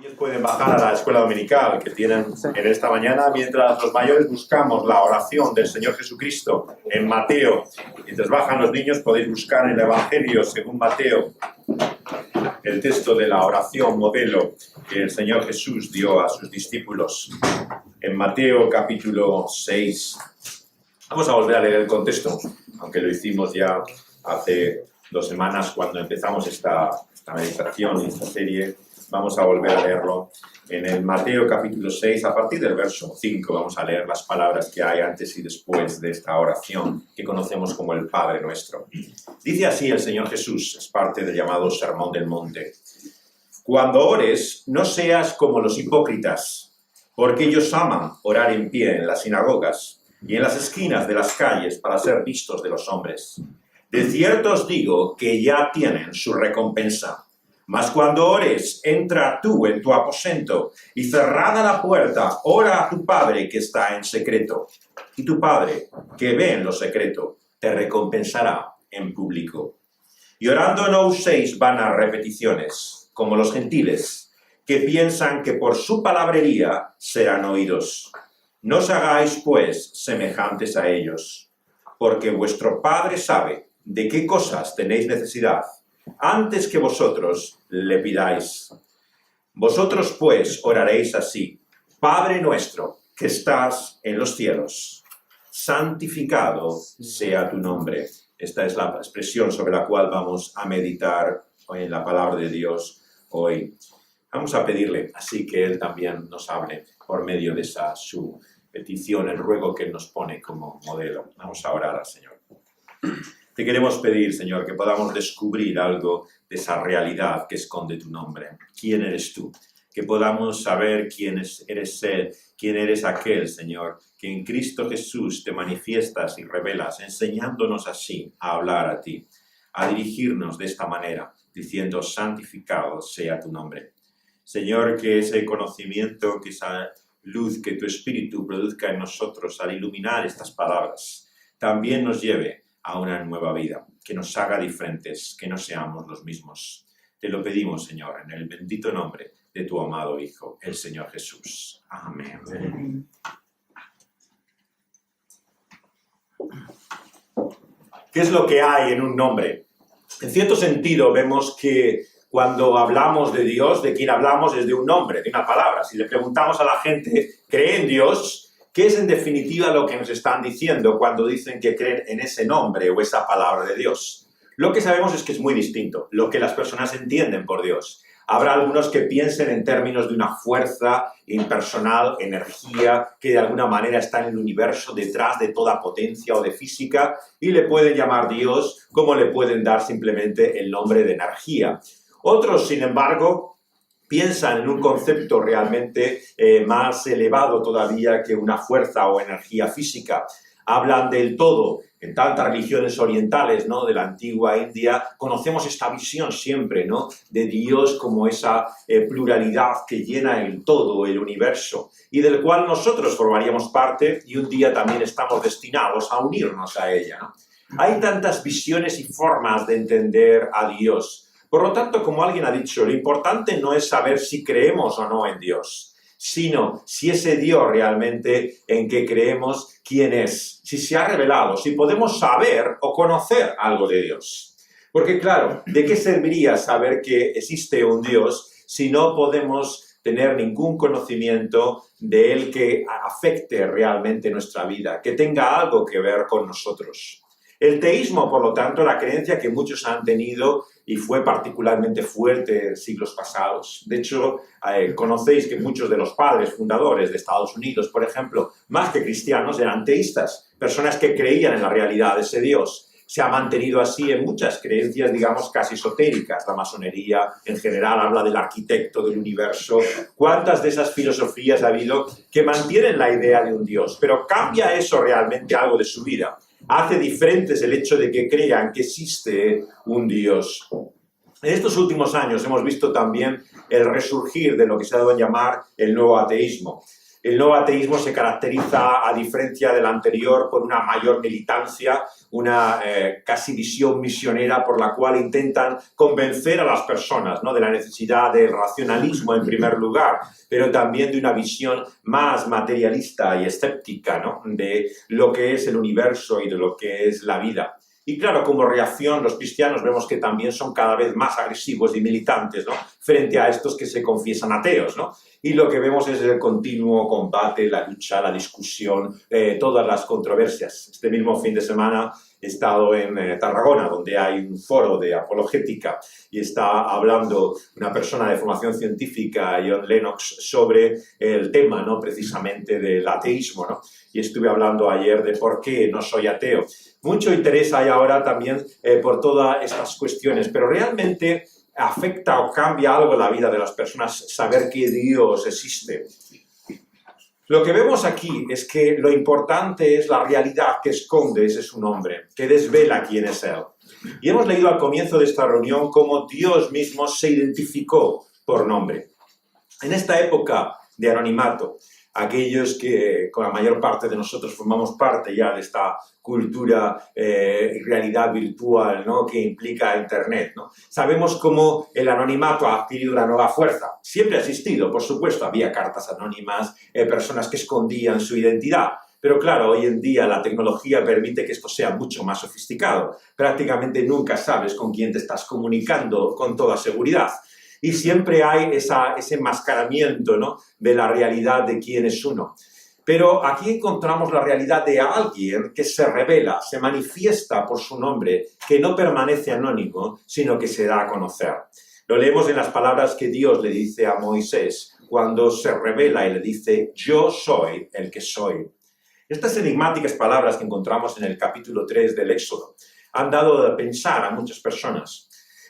Niños pueden bajar a la escuela dominical que tienen en esta mañana, mientras los mayores buscamos la oración del Señor Jesucristo en Mateo. Mientras bajan los niños podéis buscar en el Evangelio según Mateo el texto de la oración modelo que el Señor Jesús dio a sus discípulos en Mateo capítulo 6. Vamos a volver a leer el contexto, aunque lo hicimos ya hace 2 semanas cuando empezamos esta meditación y esta serie. Vamos a volver a leerlo en el Mateo capítulo 6, a partir del verso 5. Vamos a leer las palabras que hay antes y después de esta oración que conocemos como el Padre Nuestro. Dice así el Señor Jesús, es parte del llamado Sermón del Monte. Cuando ores, no seas como los hipócritas, porque ellos aman orar en pie en las sinagogas y en las esquinas de las calles para ser vistos de los hombres. De cierto os digo que ya tienen su recompensa. Mas cuando ores, entra tú en tu aposento y cerrada la puerta, ora a tu Padre que está en secreto. Y tu Padre, que ve en lo secreto, te recompensará en público. Y orando no uséis vanas repeticiones, como los gentiles, que piensan que por su palabrería serán oídos. No os hagáis, pues, semejantes a ellos, porque vuestro Padre sabe de qué cosas tenéis necesidad, antes que vosotros le pidáis. Vosotros pues oraréis así: Padre nuestro que estás en los cielos, santificado sea tu nombre. Esta es la expresión sobre la cual vamos a meditar hoy en la palabra de Dios hoy. Vamos a pedirle así que Él también nos hable por medio de esa su petición, el ruego que Él nos pone como modelo. Vamos a orar al Señor. Te queremos pedir, Señor, que podamos descubrir algo de esa realidad que esconde tu nombre. ¿Quién eres tú? Que podamos saber quién eres Él, quién eres aquel, Señor, que en Cristo Jesús te manifiestas y revelas, enseñándonos así a hablar a ti, a dirigirnos de esta manera, diciendo: santificado sea tu nombre. Señor, que ese conocimiento, que esa luz que tu Espíritu produzca en nosotros al iluminar estas palabras, también nos lleve a una nueva vida, que nos haga diferentes, que no seamos los mismos. Te lo pedimos, Señor, en el bendito nombre de tu amado Hijo, el Señor Jesús. Amén. ¿Qué es lo que hay en un nombre? En cierto sentido, vemos que cuando hablamos de Dios, de quien hablamos es de un nombre, de una palabra. Si le preguntamos a la gente, ¿cree en Dios?, ¿qué es en definitiva lo que nos están diciendo cuando dicen que creen en ese nombre o esa palabra de Dios? Lo que sabemos es que es muy distinto, lo que las personas entienden por Dios. Habrá algunos que piensen en términos de una fuerza impersonal, energía, que de alguna manera está en el universo detrás de toda potencia o de física, y le pueden llamar Dios, como le pueden dar simplemente el nombre de energía. Otros, sin embargo, piensan en un concepto realmente más elevado todavía que una fuerza o energía física. Hablan del todo. En tantas religiones orientales, ¿no?, de la antigua India, conocemos esta visión siempre, ¿no?, de Dios como esa pluralidad que llena el todo, el universo, y del cual nosotros formaríamos parte y un día también estamos destinados a unirnos a ella, ¿no? Hay tantas visiones y formas de entender a Dios. Por lo tanto, como alguien ha dicho, lo importante no es saber si creemos o no en Dios, sino si ese Dios realmente en que creemos, quién es, si se ha revelado, si podemos saber o conocer algo de Dios. Porque claro, ¿de qué serviría saber que existe un Dios si no podemos tener ningún conocimiento de Él que afecte realmente nuestra vida, que tenga algo que ver con nosotros? El teísmo, por lo tanto, la creencia que muchos han tenido y fue particularmente fuerte en siglos pasados. De hecho, conocéis que muchos de los padres fundadores de Estados Unidos, por ejemplo, más que cristianos, eran teístas, personas que creían en la realidad de ese Dios. Se ha mantenido así en muchas creencias, digamos, casi esotéricas. La masonería, en general, habla del arquitecto del universo. ¿Cuántas de esas filosofías ha habido que mantienen la idea de un Dios? Pero ¿cambia eso realmente algo de su vida? ¿Hace diferentes el hecho de que crean que existe un Dios? En estos últimos años hemos visto también el resurgir de lo que se ha dado a llamar el nuevo ateísmo. El nuevo ateísmo se caracteriza, a diferencia del anterior, por una mayor militancia, una casi visión misionera por la cual intentan convencer a las personas, ¿no?, de la necesidad del racionalismo en primer lugar, pero también de una visión más materialista y escéptica, ¿no?, de lo que es el universo y de lo que es la vida. Y claro, como reacción, los cristianos vemos que también son cada vez más agresivos y militantes, ¿no?, frente a estos que se confiesan ateos, ¿no? Y lo que vemos es el continuo combate, la lucha, la discusión, todas las controversias. Este mismo fin de semana he estado en Tarragona, donde hay un foro de apologética, y está hablando una persona de formación científica, John Lennox, sobre el tema, ¿no?, precisamente del ateísmo, ¿no? Y estuve hablando ayer de por qué no soy ateo. Mucho interés hay ahora también por todas estas cuestiones, pero realmente afecta o cambia algo la vida de las personas saber que Dios existe. Lo que vemos aquí es que lo importante es la realidad que esconde ese su nombre, que desvela quién es Él. Y hemos leído al comienzo de esta reunión cómo Dios mismo se identificó por nombre. En esta época de anonimato, aquellos que con la mayor parte de nosotros formamos parte ya de esta cultura y realidad virtual, ¿no?, que implica Internet, ¿no? Sabemos cómo el anonimato ha adquirido una nueva fuerza. Siempre ha existido, por supuesto, había cartas anónimas, personas que escondían su identidad. Pero claro, hoy en día la tecnología permite que esto sea mucho más sofisticado. Prácticamente nunca sabes con quién te estás comunicando con toda seguridad. Y siempre hay ese enmascaramiento, ¿no?, de la realidad de quién es uno. Pero aquí encontramos la realidad de alguien que se revela, se manifiesta por su nombre, que no permanece anónimo, sino que se da a conocer. Lo leemos en las palabras que Dios le dice a Moisés cuando se revela y le dice: yo soy el que soy. Estas enigmáticas palabras que encontramos en el capítulo 3 del Éxodo han dado de pensar a muchas personas.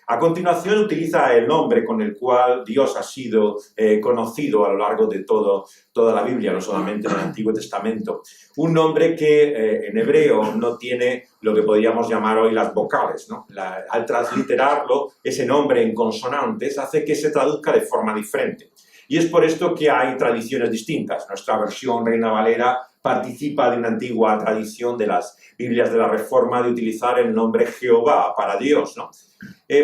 A continuación utiliza el nombre con el cual Dios ha sido conocido a lo largo de toda la Biblia, no solamente en el Antiguo Testamento. Un nombre que en hebreo no tiene lo que podríamos llamar hoy las vocales, ¿no? Al transliterarlo, ese nombre en consonantes hace que se traduzca de forma diferente. Y es por esto que hay tradiciones distintas. Nuestra versión Reina Valera participa de una antigua tradición de las Biblias de la Reforma de utilizar el nombre Jehová para Dios, ¿no?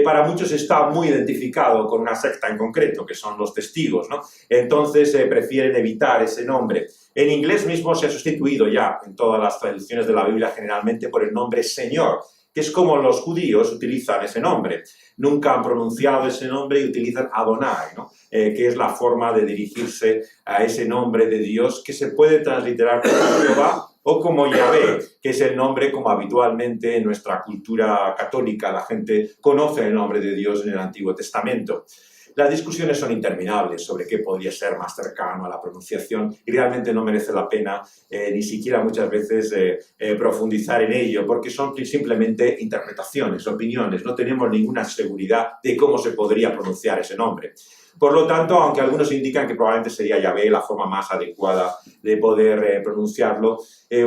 Para muchos está muy identificado con una secta en concreto, que son los testigos, ¿no? Entonces prefieren evitar ese nombre. En inglés mismo se ha sustituido ya en todas las traducciones de la Biblia generalmente por el nombre Señor, que es como los judíos utilizan ese nombre. Nunca han pronunciado ese nombre y utilizan Adonai, ¿no? Que es la forma de dirigirse a ese nombre de Dios que se puede transliterar como Jehová o como Yahvé, que es el nombre como habitualmente en nuestra cultura católica la gente conoce el nombre de Dios en el Antiguo Testamento. Las discusiones son interminables sobre qué podría ser más cercano a la pronunciación y realmente no merece la pena ni siquiera muchas veces profundizar en ello, porque son simplemente interpretaciones, opiniones, no tenemos ninguna seguridad de cómo se podría pronunciar ese nombre. Por lo tanto, aunque algunos indican que probablemente sería Yahvé la forma más adecuada de poder pronunciarlo,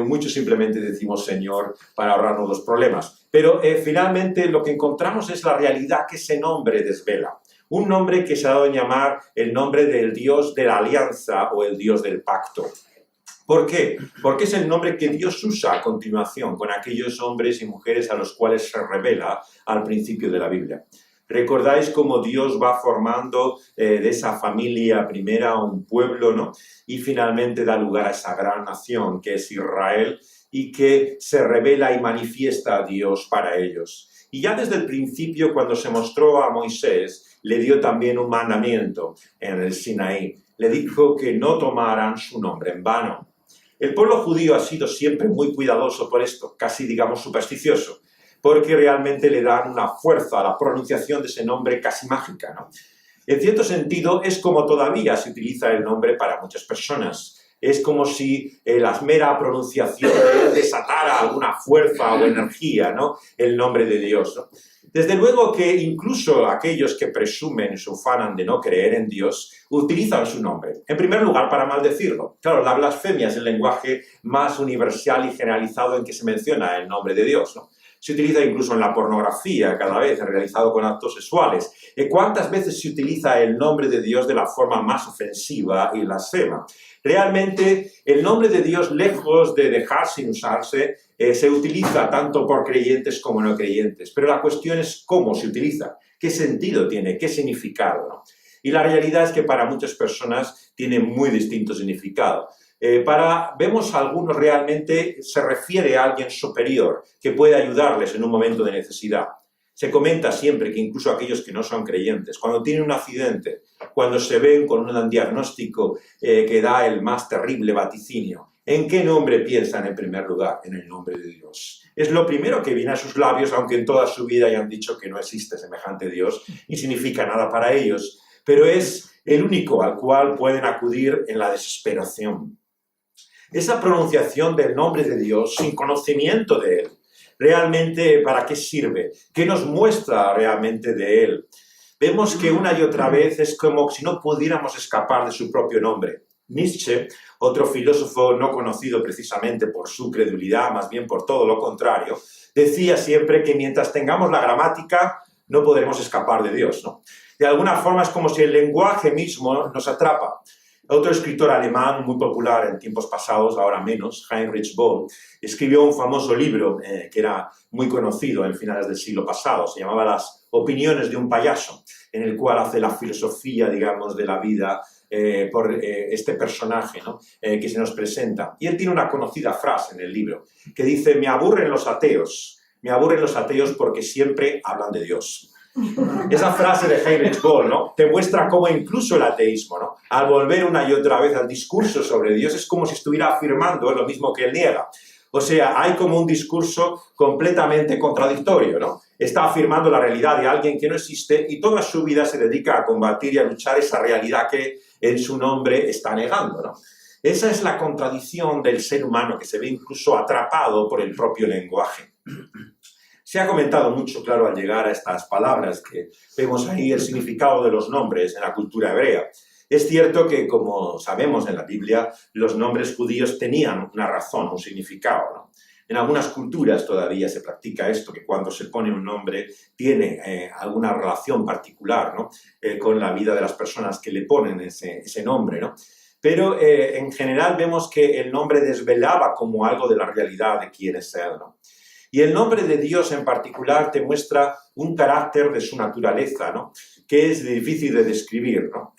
muchos simplemente decimos Señor para ahorrarnos los problemas. Pero finalmente lo que encontramos es la realidad que ese nombre desvela. Un nombre que se ha dado en llamar el nombre del Dios de la alianza o el Dios del pacto. ¿Por qué? Porque es el nombre que Dios usa a continuación con aquellos hombres y mujeres a los cuales se revela al principio de la Biblia. ¿Recordáis cómo Dios va formando de esa familia primera un pueblo, ¿no? Y finalmente da lugar a esa gran nación que es Israel y que se revela y manifiesta a Dios para ellos. Y ya desde el principio, cuando se mostró a Moisés, le dio también un mandamiento en el Sinaí. Le dijo que no tomaran su nombre en vano. El pueblo judío ha sido siempre muy cuidadoso por esto, casi digamos supersticioso, porque realmente le dan una fuerza a la pronunciación de ese nombre casi mágica, ¿no? En cierto sentido, es como todavía se utiliza el nombre para muchas personas. Es como si la mera pronunciación desatara alguna fuerza o energía, ¿no? El nombre de Dios, ¿no? Desde luego que incluso aquellos que presumen y se ufanan de no creer en Dios utilizan su nombre. En primer lugar, para maldecirlo. Claro, la blasfemia es el lenguaje más universal y generalizado en que se menciona el nombre de Dios, ¿no? Se utiliza incluso en la pornografía, cada vez realizado con actos sexuales. ¿Cuántas veces se utiliza el nombre de Dios de la forma más ofensiva y blasfema? Realmente, el nombre de Dios, lejos de dejar sin usarse, se utiliza tanto por creyentes como no creyentes. Pero la cuestión es cómo se utiliza, qué sentido tiene, qué significado, ¿no? Y la realidad es que para muchas personas tiene muy distinto significado. Vemos algunos realmente se refiere a alguien superior que puede ayudarles en un momento de necesidad. Se comenta siempre que incluso aquellos que no son creyentes, cuando tienen un accidente, cuando se ven con un diagnóstico que da el más terrible vaticinio, ¿en qué nombre piensan en primer lugar? En el nombre de Dios. Es lo primero que viene a sus labios, aunque en toda su vida hayan dicho que no existe semejante Dios y significa nada para ellos, pero es el único al cual pueden acudir en la desesperación. Esa pronunciación del nombre de Dios sin conocimiento de Él, ¿realmente para qué sirve? ¿Qué nos muestra realmente de Él? Vemos que una y otra vez es como si no pudiéramos escapar de su propio nombre. Nietzsche, otro filósofo no conocido precisamente por su credulidad, más bien por todo lo contrario, decía siempre que mientras tengamos la gramática no podremos escapar de Dios, ¿no? De alguna forma es como si el lenguaje mismo nos atrapa. Otro escritor alemán muy popular en tiempos pasados, ahora menos, Heinrich Böll, escribió un famoso libro que era muy conocido en finales del siglo pasado, se llamaba Las opiniones de un payaso, en el cual hace la filosofía, digamos, de la vida por este personaje, ¿no? Que se nos presenta. Y él tiene una conocida frase en el libro que dice: me aburren los ateos porque siempre hablan de Dios. Esa frase de Heinrich Böll, ¿no?, te muestra cómo incluso el ateísmo, ¿no?, al volver una y otra vez al discurso sobre Dios, es como si estuviera afirmando lo mismo que él niega. O sea, hay como un discurso completamente contradictorio, ¿no? Está afirmando la realidad de alguien que no existe y toda su vida se dedica a combatir y a luchar esa realidad que en su nombre está negando, ¿no? Esa es la contradicción del ser humano que se ve incluso atrapado por el propio lenguaje. Se ha comentado mucho, claro, al llegar a estas palabras, que vemos ahí el significado de los nombres en la cultura hebrea. Es cierto que, como sabemos en la Biblia, los nombres judíos tenían una razón, un significado, ¿no? En algunas culturas todavía se practica esto, que cuando se pone un nombre tiene alguna relación particular, ¿no?, con la vida de las personas que le ponen ese nombre, ¿no? Pero en general vemos que el nombre desvelaba como algo de la realidad de quién es él, ¿no? Y el nombre de Dios en particular te muestra un carácter de su naturaleza, ¿no?, que es difícil de describir, ¿no?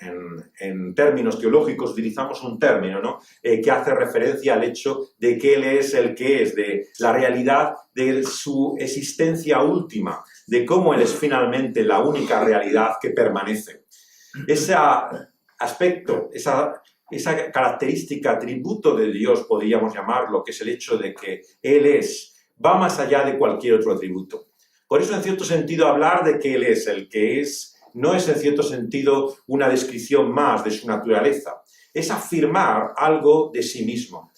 En términos teológicos utilizamos un término, ¿no?, que hace referencia al hecho de que Él es el que es, de la realidad de su existencia última, de cómo Él es finalmente la única realidad que permanece. Ese aspecto, esa característica, atributo de Dios, podríamos llamarlo, que es el hecho de que Él es, va más allá de cualquier otro atributo. Por eso, en cierto sentido, hablar de que Él es el que es, no es en cierto sentido una descripción más de su naturaleza, es afirmar algo de sí mismo.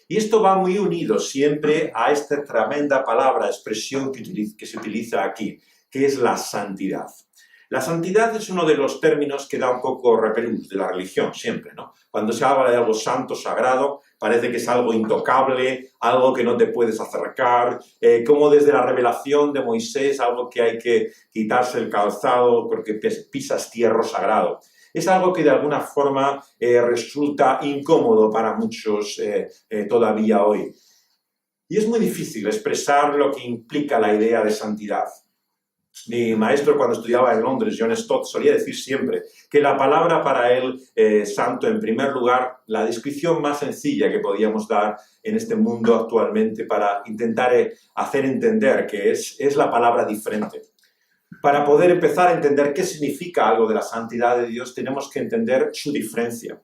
Y esto va muy unido siempre a esta tremenda palabra, expresión que se utiliza aquí, que es la santidad. La santidad es uno de los términos que da un poco repelús de la religión, siempre, ¿no? Cuando se habla de algo santo, sagrado, parece que es algo intocable, algo que no te puedes acercar, como desde la revelación de Moisés, algo que hay que quitarse el calzado porque pisas tierra sagrado. Es algo que de alguna forma resulta incómodo para muchos todavía hoy. Y es muy difícil expresar lo que implica la idea de santidad. Mi maestro, cuando estudiaba en Londres, John Stott, solía decir siempre que la palabra para él, santo, en primer lugar, la descripción más sencilla que podíamos dar en este mundo actualmente para intentar hacer entender que es la palabra diferente. Para poder empezar a entender qué significa algo de la santidad de Dios, tenemos que entender su diferencia.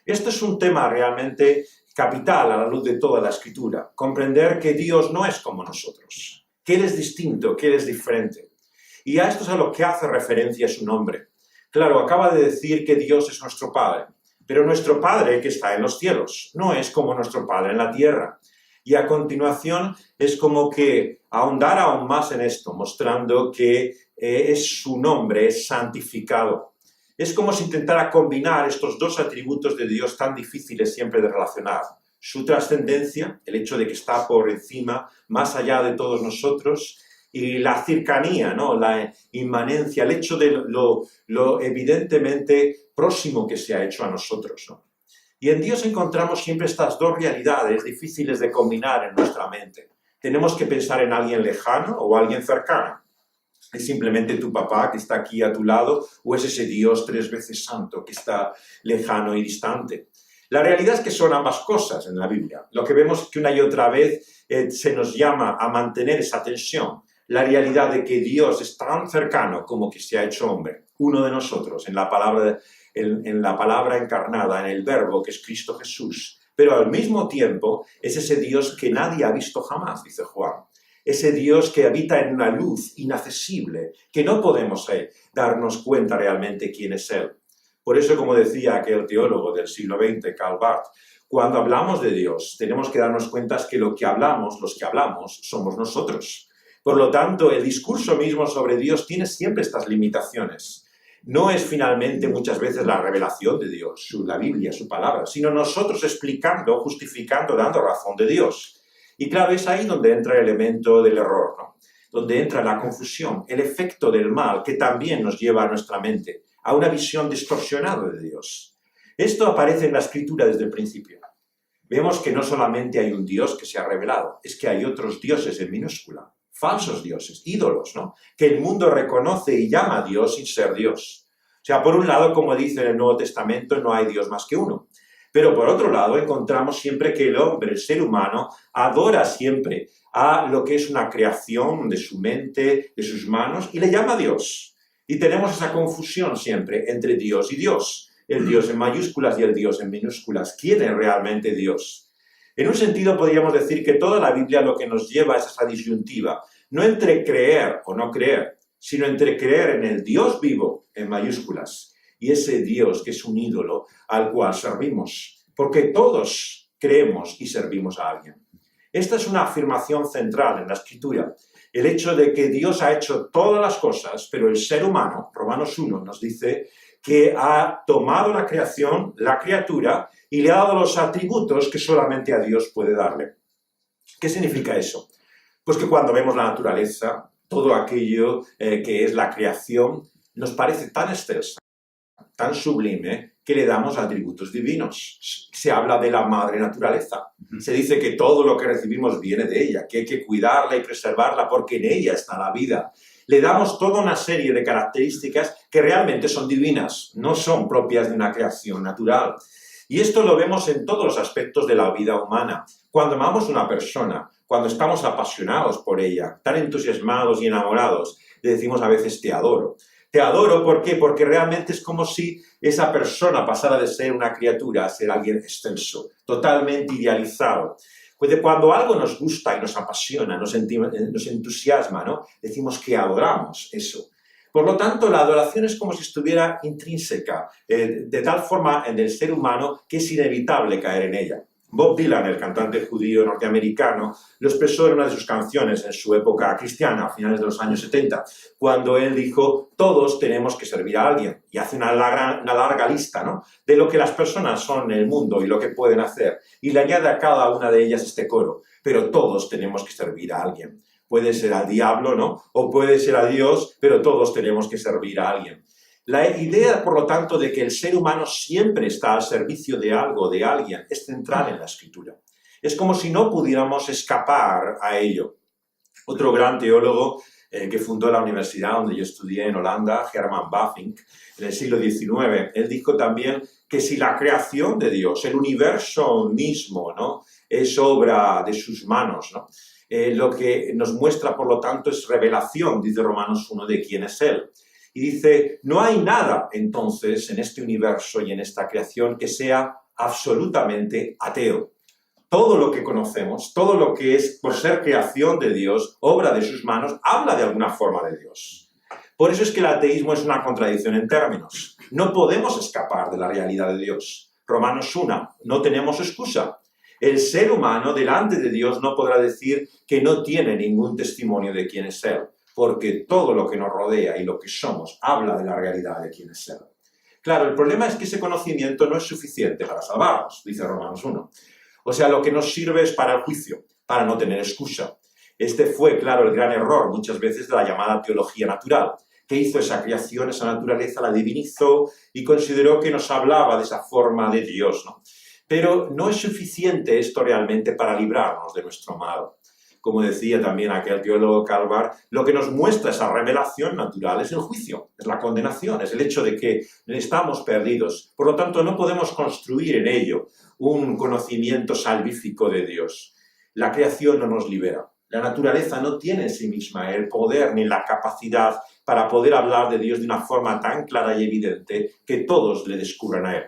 Esto es un tema realmente capital a la luz de toda la Escritura. Comprender que Dios no es como nosotros, que Él es distinto, que Él es diferente. Y a esto es a lo que hace referencia su nombre. Claro, acaba de decir que Dios es nuestro Padre, pero nuestro Padre que está en los cielos no es como nuestro Padre en la tierra. Y a continuación es como que ahondar aún más en esto, mostrando que es su nombre, es santificado. Es como si intentara combinar estos dos atributos de Dios tan difíciles siempre de relacionar. Su trascendencia, el hecho de que está por encima, más allá de todos nosotros, y la cercanía, ¿no? La inmanencia, el hecho de lo evidentemente próximo que se ha hecho a nosotros, ¿no? Y en Dios encontramos siempre estas dos realidades difíciles de combinar en nuestra mente. Tenemos que pensar en alguien lejano o alguien cercano. ¿Es simplemente tu papá que está aquí a tu lado o es ese Dios 3 veces santo que está lejano y distante? La realidad es que son ambas cosas en la Biblia. Lo que vemos es que una y otra vez se nos llama a mantener esa tensión. La realidad de que Dios es tan cercano como que se ha hecho hombre, uno de nosotros, en la palabra encarnada, en el verbo que es Cristo Jesús. Pero al mismo tiempo es ese Dios que nadie ha visto jamás, dice Juan. Ese Dios que habita en una luz inaccesible, que no podemos darnos cuenta realmente quién es Él. Por eso, como decía aquel teólogo del siglo XX, Karl Barth, cuando hablamos de Dios, tenemos que darnos cuenta que los que hablamos, somos nosotros. Por lo tanto, el discurso mismo sobre Dios tiene siempre estas limitaciones. No es finalmente muchas veces la revelación de Dios, la Biblia, su palabra, sino nosotros explicando, justificando, dando razón de Dios. Y claro, es ahí donde entra el elemento del error, ¿no? Donde entra la confusión, el efecto del mal que también nos lleva a nuestra mente, a una visión distorsionada de Dios. Esto aparece en la Escritura desde el principio. Vemos que no solamente hay un Dios que se ha revelado, es que hay otros dioses en minúscula, falsos dioses, ídolos, ¿no? Que el mundo reconoce y llama a Dios sin ser Dios. O sea, por un lado, como dice en el Nuevo Testamento, no hay Dios más que uno. Pero por otro lado, encontramos siempre que el hombre, el ser humano, adora siempre a lo que es una creación de su mente, de sus manos, y le llama a Dios. Y tenemos esa confusión siempre entre Dios y Dios. El Dios en mayúsculas y el Dios en minúsculas. ¿Quién es realmente Dios? En un sentido podríamos decir que toda la Biblia lo que nos lleva es esa disyuntiva. No entre creer o no creer, sino entre creer en el Dios vivo, en mayúsculas, y ese Dios que es un ídolo al cual servimos, porque todos creemos y servimos a alguien. Esta es una afirmación central en la Escritura, el hecho de que Dios ha hecho todas las cosas, pero el ser humano, Romanos 1 nos dice que ha tomado la creación, la criatura, y le ha dado los atributos que solamente a Dios puede darle. ¿Qué significa eso? Pues que cuando vemos la naturaleza, todo aquello que es la creación, nos parece tan excelsa, tan sublime, que le damos atributos divinos. Se habla de la madre naturaleza. Se dice que todo lo que recibimos viene de ella, que hay que cuidarla y preservarla porque en ella está la vida. Le damos toda una serie de características que realmente son divinas, no son propias de una creación natural. Y esto lo vemos en todos los aspectos de la vida humana. Cuando amamos a una persona, cuando estamos apasionados por ella, tan entusiasmados y enamorados, le decimos a veces te adoro. Te adoro, ¿por qué? Porque realmente es como si esa persona pasara de ser una criatura a ser alguien excelso, totalmente idealizado. Cuando algo nos gusta y nos apasiona, nos entusiasma, ¿no? Decimos que adoramos eso. Por lo tanto, la adoración es como si estuviera intrínseca, de tal forma en el ser humano que es inevitable caer en ella. Bob Dylan, el cantante judío norteamericano, lo expresó en una de sus canciones en su época cristiana, a finales de los años 70, cuando él dijo, todos tenemos que servir a alguien, y hace una larga lista, ¿no?, de lo que las personas son en el mundo y lo que pueden hacer, y le añade a cada una de ellas este coro, pero todos tenemos que servir a alguien. Puede ser al diablo, ¿no?, o puede ser a Dios, pero todos tenemos que servir a alguien. La idea, por lo tanto, de que el ser humano siempre está al servicio de algo, de alguien, es central en la Escritura. Es como si no pudiéramos escapar a ello. Otro gran teólogo que fundó la universidad donde yo estudié en Holanda, Herman Bavinck, en el siglo XIX, él dijo también que si la creación de Dios, el universo mismo, ¿no?, es obra de sus manos, ¿no?, lo que nos muestra, por lo tanto, es revelación, dice Romanos 1, de quién es Él. Y dice, no hay nada entonces en este universo y en esta creación que sea absolutamente ateo. Todo lo que conocemos, todo lo que es por ser creación de Dios, obra de sus manos, habla de alguna forma de Dios. Por eso es que el ateísmo es una contradicción en términos. No podemos escapar de la realidad de Dios. Romanos 1, no tenemos excusa. El ser humano delante de Dios no podrá decir que no tiene ningún testimonio de quién es Él, porque todo lo que nos rodea y lo que somos habla de la realidad de quién es Él. Claro, el problema es que ese conocimiento no es suficiente para salvarnos, dice Romanos 1. O sea, lo que nos sirve es para el juicio, para no tener excusa. Este fue, claro, el gran error muchas veces de la llamada teología natural, que hizo esa creación, esa naturaleza, la divinizó y consideró que nos hablaba de esa forma de Dios, ¿no? Pero no es suficiente esto realmente para librarnos de nuestro mal. Como decía también aquel teólogo Calvar, lo que nos muestra esa revelación natural es el juicio, es la condenación, es el hecho de que estamos perdidos. Por lo tanto, no podemos construir en ello un conocimiento salvífico de Dios. La creación no nos libera. La naturaleza no tiene en sí misma el poder ni la capacidad para poder hablar de Dios de una forma tan clara y evidente que todos le descubran a Él.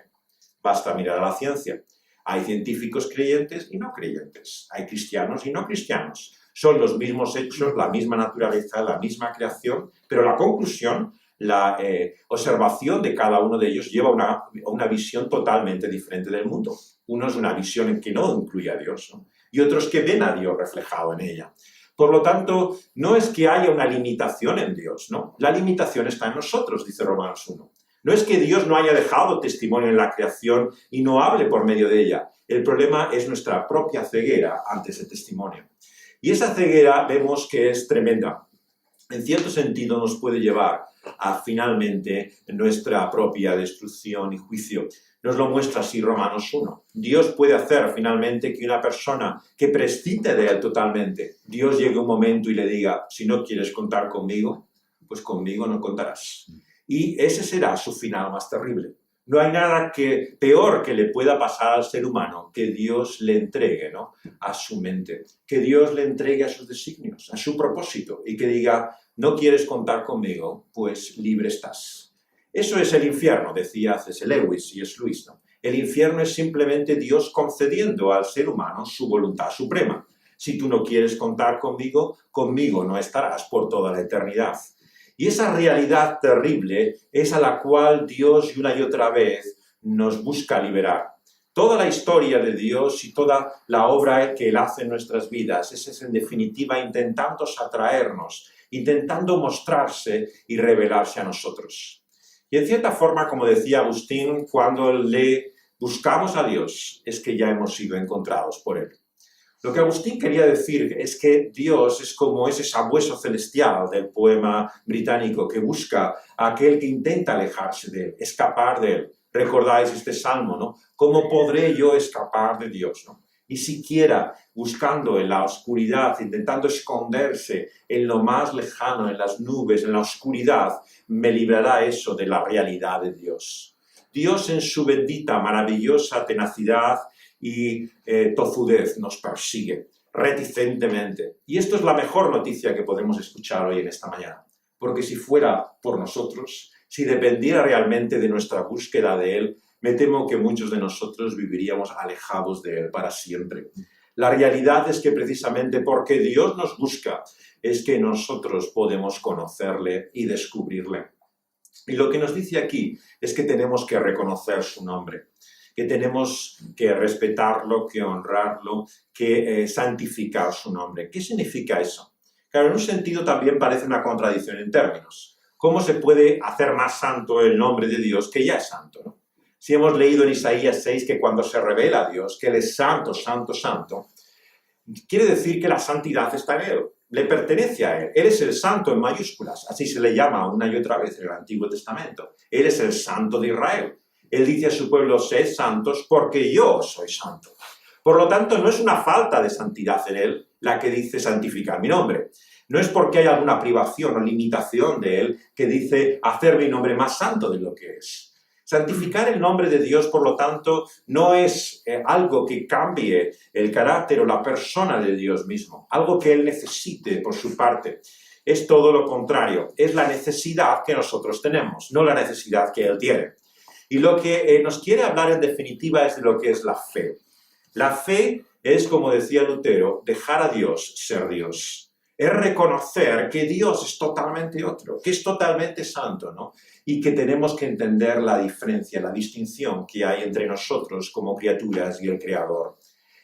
Basta mirar a la ciencia. Hay científicos creyentes y no creyentes. Hay cristianos y no cristianos. Son los mismos hechos, la misma naturaleza, la misma creación, pero la conclusión, la observación de cada uno de ellos lleva a una visión totalmente diferente del mundo. Uno es una visión en que no incluye a Dios, ¿no? Y otros que ven a Dios reflejado en ella. Por lo tanto, no es que haya una limitación en Dios, ¿no? La limitación está en nosotros, dice Romanos 1. No es que Dios no haya dejado testimonio en la creación y no hable por medio de ella. El problema es nuestra propia ceguera ante ese testimonio. Y esa ceguera vemos que es tremenda. En cierto sentido nos puede llevar a finalmente nuestra propia destrucción y juicio. Nos lo muestra así Romanos 1. Dios puede hacer finalmente que una persona que prescinde de Él totalmente, Dios llegue un momento y le diga, si no quieres contar conmigo, pues conmigo no contarás. Y ese será su final más terrible. No hay nada peor que le pueda pasar al ser humano que Dios le entregue, ¿no?, a su mente, que Dios le entregue a sus designios, a su propósito, y que diga, no quieres contar conmigo, pues libre estás. Eso es el infierno, decía C.S. Lewis y es Luis, ¿no? El infierno es simplemente Dios concediendo al ser humano su voluntad suprema. Si tú no quieres contar conmigo, conmigo no estarás por toda la eternidad. Y esa realidad terrible es a la cual Dios y otra vez nos busca liberar. Toda la historia de Dios y toda la obra que Él hace en nuestras vidas es en definitiva intentando atraernos, intentando mostrarse y revelarse a nosotros. Y en cierta forma, como decía Agustín, cuando le buscamos a Dios es que ya hemos sido encontrados por Él. Lo que Agustín quería decir es que Dios es como ese sabueso celestial del poema británico que busca a aquel que intenta alejarse de Él, escapar de Él. Recordáis este salmo, ¿no? ¿Cómo podré yo escapar de Dios, ¿no? Y siquiera buscando en la oscuridad, intentando esconderse en lo más lejano, en las nubes, en la oscuridad, me librará eso de la realidad de Dios. Dios en su bendita, maravillosa tenacidad y tozudez nos persigue reticentemente. Y esto es la mejor noticia que podemos escuchar hoy en esta mañana. Porque si fuera por nosotros, si dependiera realmente de nuestra búsqueda de Él, me temo que muchos de nosotros viviríamos alejados de Él para siempre. La realidad es que precisamente porque Dios nos busca, es que nosotros podemos conocerle y descubrirle. Y lo que nos dice aquí es que tenemos que reconocer su nombre, que tenemos que respetarlo, que honrarlo, que santificar su nombre. ¿Qué significa eso? Claro, en un sentido también parece una contradicción en términos. ¿Cómo se puede hacer más santo el nombre de Dios que ya es santo, ¿no? Si hemos leído en Isaías 6 que cuando se revela a Dios, que Él es santo, santo, santo, quiere decir que la santidad está en Él, le pertenece a Él. Él es el santo en mayúsculas, así se le llama una y otra vez en el Antiguo Testamento. Él es el santo de Israel. Él dice a su pueblo, sed santos porque yo soy santo. Por lo tanto, no es una falta de santidad en Él la que dice santificar mi nombre. No es porque hay alguna privación o limitación de Él que dice hacer mi nombre más santo de lo que es. Santificar el nombre de Dios, por lo tanto, no es algo que cambie el carácter o la persona de Dios mismo, algo que Él necesite por su parte. Es todo lo contrario, es la necesidad que nosotros tenemos, no la necesidad que Él tiene. Y lo que nos quiere hablar en definitiva es de lo que es la fe. La fe es, como decía Lutero, dejar a Dios ser Dios. Es reconocer que Dios es totalmente otro, que es totalmente santo, ¿no? Y que tenemos que entender la diferencia, la distinción que hay entre nosotros como criaturas y el Creador.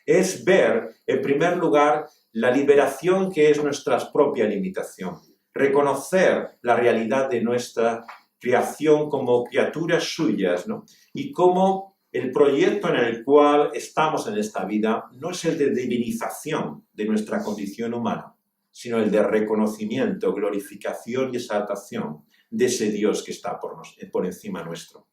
Es ver, en primer lugar, la liberación que es nuestra propia limitación. Reconocer la realidad de nuestra creación como criaturas suyas, ¿no? Y cómo el proyecto en el cual estamos en esta vida no es el de divinización de nuestra condición humana, sino el de reconocimiento, glorificación y exaltación de ese Dios que está por encima nuestro.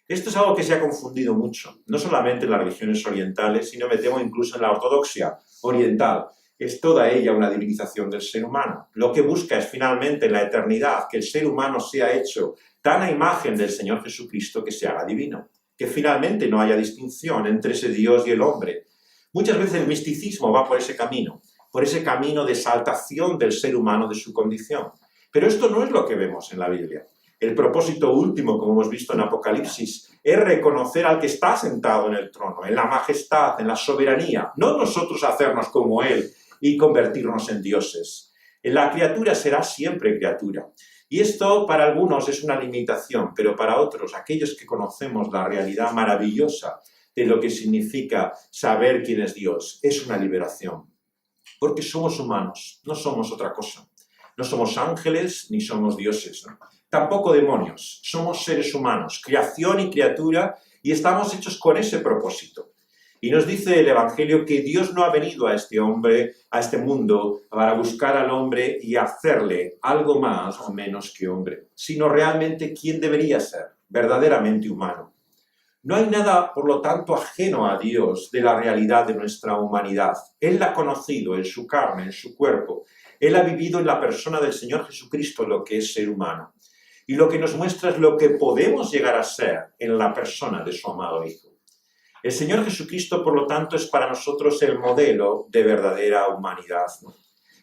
Esto es algo que se ha confundido mucho, no solamente en las religiones orientales, sino me temo incluso en la ortodoxia oriental. Es toda ella una divinización del ser humano. Lo que busca es finalmente en la eternidad que el ser humano sea hecho tan a imagen del Señor Jesucristo que se haga divino, que finalmente no haya distinción entre ese Dios y el hombre. Muchas veces el misticismo va por ese camino de exaltación del ser humano de su condición. Pero esto no es lo que vemos en la Biblia. El propósito último, como hemos visto en Apocalipsis, es reconocer al que está sentado en el trono, en la majestad, en la soberanía, no nosotros hacernos como Él y convertirnos en dioses. La criatura será siempre criatura. Y esto para algunos es una limitación, pero para otros, aquellos que conocemos la realidad maravillosa de lo que significa saber quién es Dios, es una liberación. Porque somos humanos, no somos otra cosa. No somos ángeles ni somos dioses, ¿no? Tampoco demonios. Somos seres humanos, creación y criatura, y estamos hechos con ese propósito. Y nos dice el Evangelio que Dios no ha venido a este hombre, a este mundo, para buscar al hombre y hacerle algo más o menos que hombre, sino realmente quién debería ser, verdaderamente humano. No hay nada, por lo tanto, ajeno a Dios de la realidad de nuestra humanidad. Él la ha conocido en su carne, en su cuerpo. Él ha vivido en la persona del Señor Jesucristo lo que es ser humano. Y lo que nos muestra es lo que podemos llegar a ser en la persona de su amado Hijo. El Señor Jesucristo, por lo tanto, es para nosotros el modelo de verdadera humanidad, ¿no?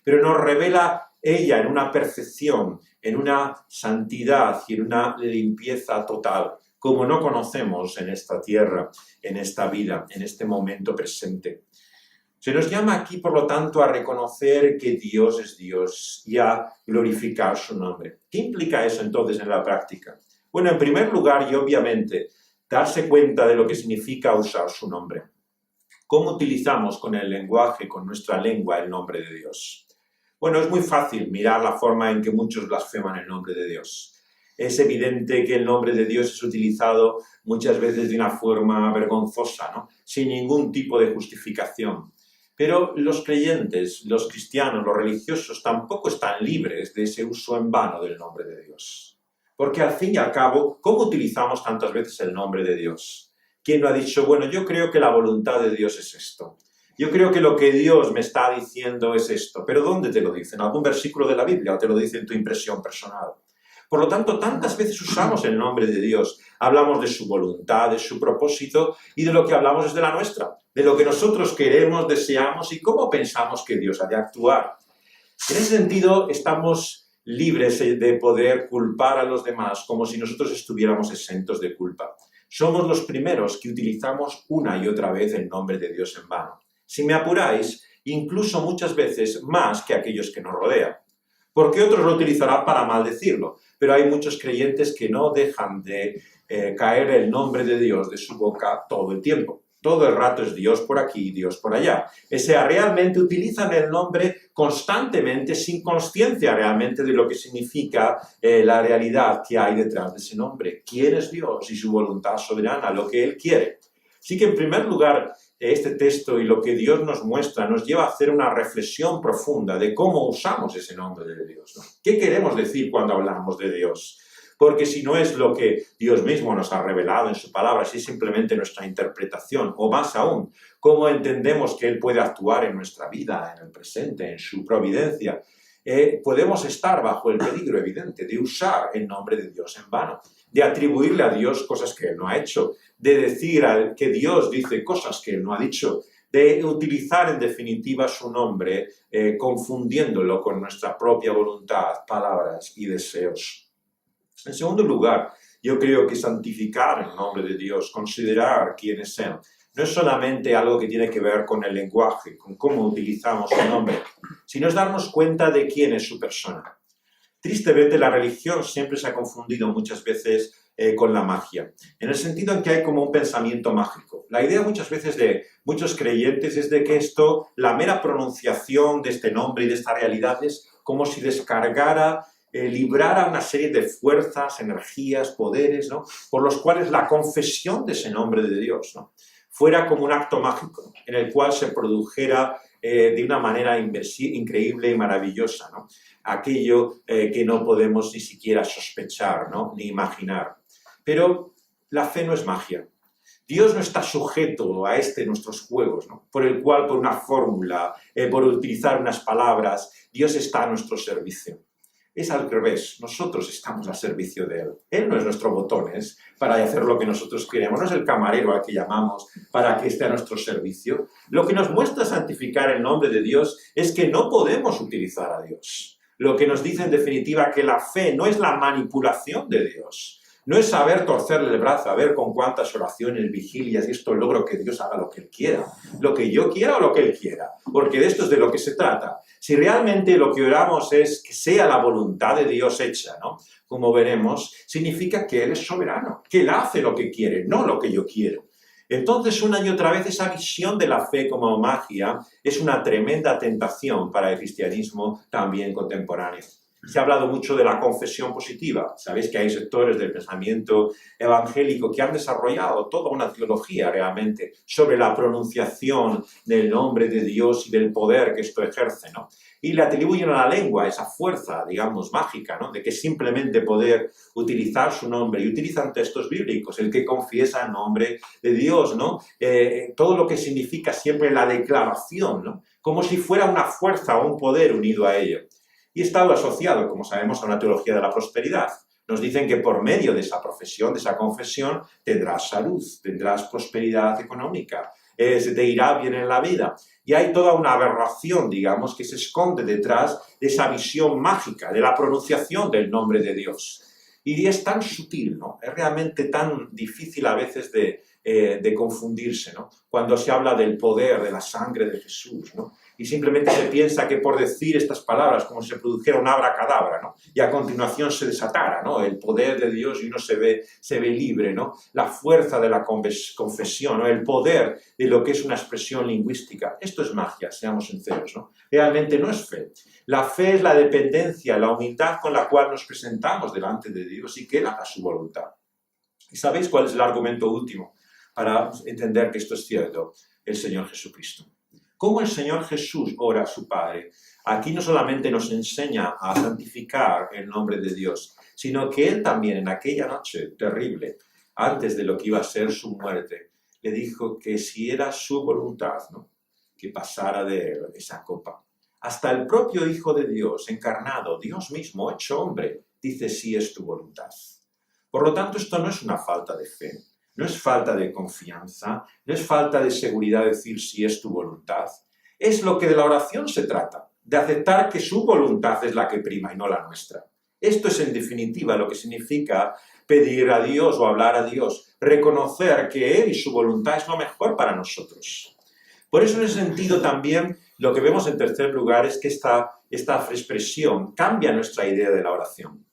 Pero nos revela ella en una perfección, en una santidad y en una limpieza total, como no conocemos en esta tierra, en esta vida, en este momento presente. Se nos llama aquí, por lo tanto, a reconocer que Dios es Dios y a glorificar su nombre. ¿Qué implica eso entonces en la práctica? Bueno, en primer lugar y obviamente, darse cuenta de lo que significa usar su nombre. ¿Cómo utilizamos con el lenguaje, con nuestra lengua, el nombre de Dios? Bueno, es muy fácil mirar la forma en que muchos blasfeman el nombre de Dios. Es evidente que el nombre de Dios es utilizado muchas veces de una forma vergonzosa, ¿no? Sin ningún tipo de justificación. Pero los creyentes, los cristianos, los religiosos tampoco están libres de ese uso en vano del nombre de Dios. Porque al fin y al cabo, ¿cómo utilizamos tantas veces el nombre de Dios? ¿Quién no ha dicho, bueno, yo creo que la voluntad de Dios es esto? Yo creo que lo que Dios me está diciendo es esto. ¿Pero dónde te lo dice? ¿En algún versículo de la Biblia o te lo dice en tu impresión personal? Por lo tanto, tantas veces usamos el nombre de Dios. Hablamos de su voluntad, de su propósito, y de lo que hablamos es de la nuestra, de lo que nosotros queremos, deseamos y cómo pensamos que Dios ha de actuar. En ese sentido, estamos libres de poder culpar a los demás como si nosotros estuviéramos exentos de culpa. Somos los primeros que utilizamos una y otra vez el nombre de Dios en vano. Si me apuráis, incluso muchas veces más que aquellos que nos rodean. Porque otros lo utilizarán para maldecirlo, pero hay muchos creyentes que no dejan de caer el nombre de Dios de su boca todo el tiempo. Todo el rato es Dios por aquí, Dios por allá. O sea, realmente utilizan el nombre constantemente sin consciencia realmente de lo que significa la realidad que hay detrás de ese nombre. ¿Quién es Dios y su voluntad soberana, lo que Él quiere? Así que en primer lugar, este texto y lo que Dios nos muestra nos lleva a hacer una reflexión profunda de cómo usamos ese nombre de Dios, ¿no? ¿Qué queremos decir cuando hablamos de Dios? Porque si no es lo que Dios mismo nos ha revelado en su palabra, si es simplemente nuestra interpretación, o más aún, cómo entendemos que Él puede actuar en nuestra vida, en el presente, en su providencia, podemos estar bajo el peligro evidente de usar el nombre de Dios en vano, de atribuirle a Dios cosas que Él no ha hecho, de decir que Dios dice cosas que Él no ha dicho, de utilizar en definitiva su nombre confundiéndolo con nuestra propia voluntad, palabras y deseos. En segundo lugar, yo creo que santificar el nombre de Dios, considerar quién es Él, no es solamente algo que tiene que ver con el lenguaje, con cómo utilizamos su nombre, sino es darnos cuenta de quién es su persona. Tristemente, la religión siempre se ha confundido muchas veces con la magia, en el sentido en que hay como un pensamiento mágico. La idea muchas veces de muchos creyentes es de que esto, la mera pronunciación de este nombre y de esta realidad es como si descargara, librara una serie de fuerzas, energías, poderes, ¿no? Por los cuales la confesión de ese nombre de Dios, ¿no? Fuera como un acto mágico en el cual se produjera de una manera increíble y maravillosa, ¿no? Aquello que no podemos ni siquiera sospechar, ¿no? Ni imaginar. Pero la fe no es magia. Dios no está sujeto a nuestros juegos, ¿no? Por el cual, por una fórmula, por utilizar unas palabras, Dios está a nuestro servicio. Es al revés, nosotros estamos al servicio de Él. Él no es nuestro botones para hacer lo que nosotros queremos, no es el camarero al que llamamos para que esté a nuestro servicio. Lo que nos muestra santificar el nombre de Dios es que no podemos utilizar a Dios. Lo que nos dice en definitiva que la fe no es la manipulación de Dios. No es saber torcerle el brazo, a ver con cuántas oraciones, vigilias y esto logro que Dios haga lo que Él quiera. Lo que yo quiera o lo que Él quiera. Porque de esto es de lo que se trata. Si realmente lo que oramos es que sea la voluntad de Dios hecha, ¿no? Como veremos, significa que Él es soberano, que Él hace lo que quiere, no lo que yo quiero. Entonces, una y otra vez, esa visión de la fe como magia es una tremenda tentación para el cristianismo también contemporáneo. Se ha hablado mucho de la confesión positiva. Sabéis que hay sectores del pensamiento evangélico que han desarrollado toda una teología realmente sobre la pronunciación del nombre de Dios y del poder que esto ejerce, ¿no? Y le atribuyen a la lengua esa fuerza, digamos, mágica, ¿no? De que simplemente poder utilizar su nombre. Y utilizan textos bíblicos, el que confiesa el nombre de Dios, ¿no? Todo lo que significa siempre la declaración, ¿no? Como si fuera una fuerza o un poder unido a ello. Y está asociado, como sabemos, a una teología de la prosperidad. Nos dicen que por medio de esa profesión, de esa confesión, tendrás salud, tendrás prosperidad económica, se te irá bien en la vida. Y hay toda una aberración, digamos, que se esconde detrás de esa visión mágica, de la pronunciación del nombre de Dios. Y es tan sutil, ¿no? Es realmente tan difícil a veces de confundirse, ¿no? Cuando se habla del poder, de la sangre de Jesús, ¿no? Y simplemente se piensa que por decir estas palabras, como si se produjera un abracadabra, ¿no? Y a continuación se desatara, ¿no? El poder de Dios y uno se ve libre, ¿no? La fuerza de la confesión, ¿no? El poder de lo que es una expresión lingüística. Esto es magia, seamos sinceros, ¿no? Realmente no es fe. La fe es la dependencia, la humildad con la cual nos presentamos delante de Dios y que Él haga su voluntad. ¿Y sabéis cuál es el argumento último para entender que esto es cierto? El Señor Jesucristo. Cómo el Señor Jesús ora a su Padre. Aquí no solamente nos enseña a santificar el nombre de Dios, sino que Él también en aquella noche terrible, antes de lo que iba a ser su muerte, le dijo que si era su voluntad, ¿no? Que pasara de Él esa copa. Hasta el propio Hijo de Dios, encarnado, Dios mismo, hecho hombre, dice sí es tu voluntad. Por lo tanto, esto no es una falta de fe. No es falta de confianza, no es falta de seguridad decir si es tu voluntad. Es lo que de la oración se trata, de aceptar que su voluntad es la que prima y no la nuestra. Esto es en definitiva lo que significa pedir a Dios o hablar a Dios, reconocer que Él y su voluntad es lo mejor para nosotros. Por eso en ese sentido también lo que vemos en tercer lugar es que esta expresión cambia nuestra idea de la oración.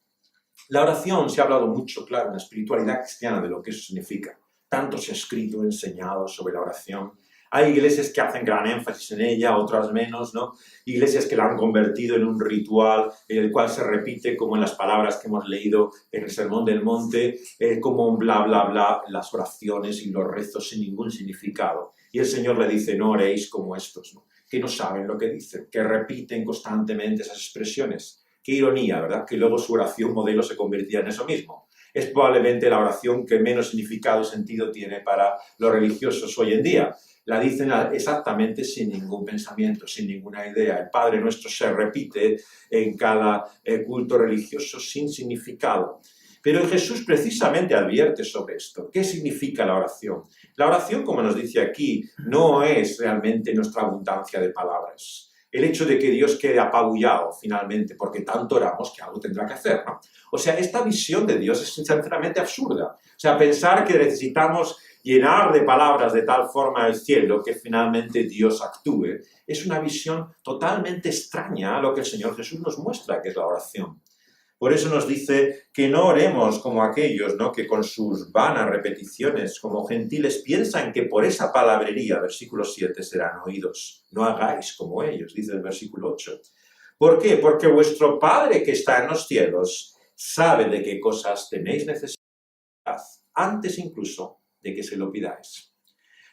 La oración, se ha hablado mucho, claro, en la espiritualidad cristiana de lo que eso significa. Tanto se ha escrito, enseñado sobre la oración. Hay iglesias que hacen gran énfasis en ella, otras menos, ¿no? Iglesias que la han convertido en un ritual en el cual se repite, como en las palabras que hemos leído en el Sermón del Monte, como un bla, bla, bla, las oraciones y los rezos sin ningún significado. Y el Señor le dice, no oréis como estos, ¿no? Que no saben lo que dicen, que repiten constantemente esas expresiones. Qué ironía, ¿verdad? Que luego su oración modelo se convirtiera en eso mismo. Es probablemente la oración que menos significado y sentido tiene para los religiosos hoy en día. La dicen exactamente sin ningún pensamiento, sin ninguna idea. El Padre Nuestro se repite en cada culto religioso sin significado. Pero Jesús precisamente advierte sobre esto. ¿Qué significa la oración? La oración, como nos dice aquí, no es realmente nuestra abundancia de palabras. El hecho de que Dios quede apabullado finalmente porque tanto oramos que algo tendrá que hacer, ¿no? O sea, esta visión de Dios es sinceramente absurda. O sea, pensar que necesitamos llenar de palabras de tal forma el cielo que finalmente Dios actúe es una visión totalmente extraña a lo que el Señor Jesús nos muestra, que es la oración. Por eso nos dice que no oremos como aquellos, ¿no? Que con sus vanas repeticiones, como gentiles, piensan que por esa palabrería, versículo 7, serán oídos. No hagáis como ellos, dice el versículo 8. ¿Por qué? Porque vuestro Padre que está en los cielos sabe de qué cosas tenéis necesidad, antes incluso de que se lo pidáis.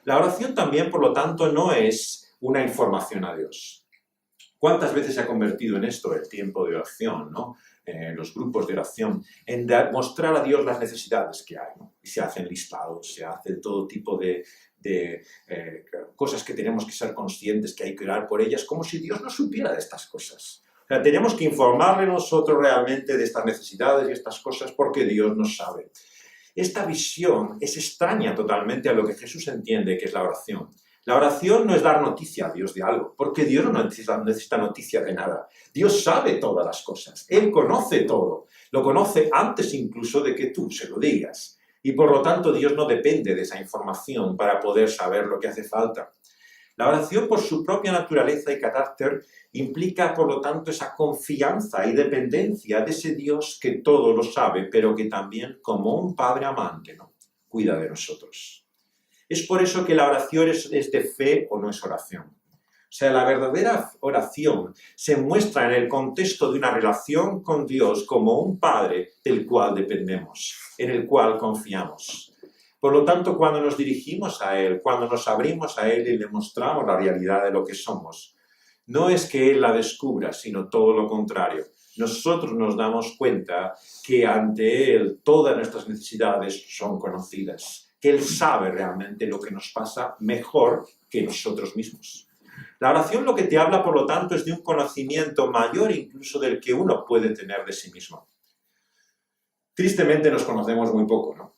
La oración también, por lo tanto, no es una información a Dios. ¿Cuántas veces se ha convertido en esto el tiempo de oración, ¿no? Los grupos de oración, en mostrar a Dios las necesidades que hay, ¿no? Y se hacen listados, se hace todo tipo de cosas que tenemos que ser conscientes que hay que orar por ellas, como si Dios no supiera de estas cosas. O sea, tenemos que informarle nosotros realmente de estas necesidades y estas cosas porque Dios nos sabe. Esta visión es extraña totalmente a lo que Jesús entiende que es la oración. La oración no es dar noticia a Dios de algo, porque Dios no necesita noticia de nada. Dios sabe todas las cosas, Él conoce todo, lo conoce antes incluso de que tú se lo digas. Y por lo tanto Dios no depende de esa información para poder saber lo que hace falta. La oración por su propia naturaleza y carácter implica por lo tanto esa confianza y dependencia de ese Dios que todo lo sabe, pero que también como un padre amante, ¿no?, cuida de nosotros. Es por eso que la oración es de fe o no es oración. O sea, la verdadera oración se muestra en el contexto de una relación con Dios como un Padre del cual dependemos, en el cual confiamos. Por lo tanto, cuando nos dirigimos a Él, cuando nos abrimos a Él y le mostramos la realidad de lo que somos, no es que Él la descubra, sino todo lo contrario. Nosotros nos damos cuenta que ante Él todas nuestras necesidades son conocidas, que Él sabe realmente lo que nos pasa mejor que nosotros mismos. La oración lo que te habla, por lo tanto, es de un conocimiento mayor incluso del que uno puede tener de sí mismo. Tristemente nos conocemos muy poco, ¿no?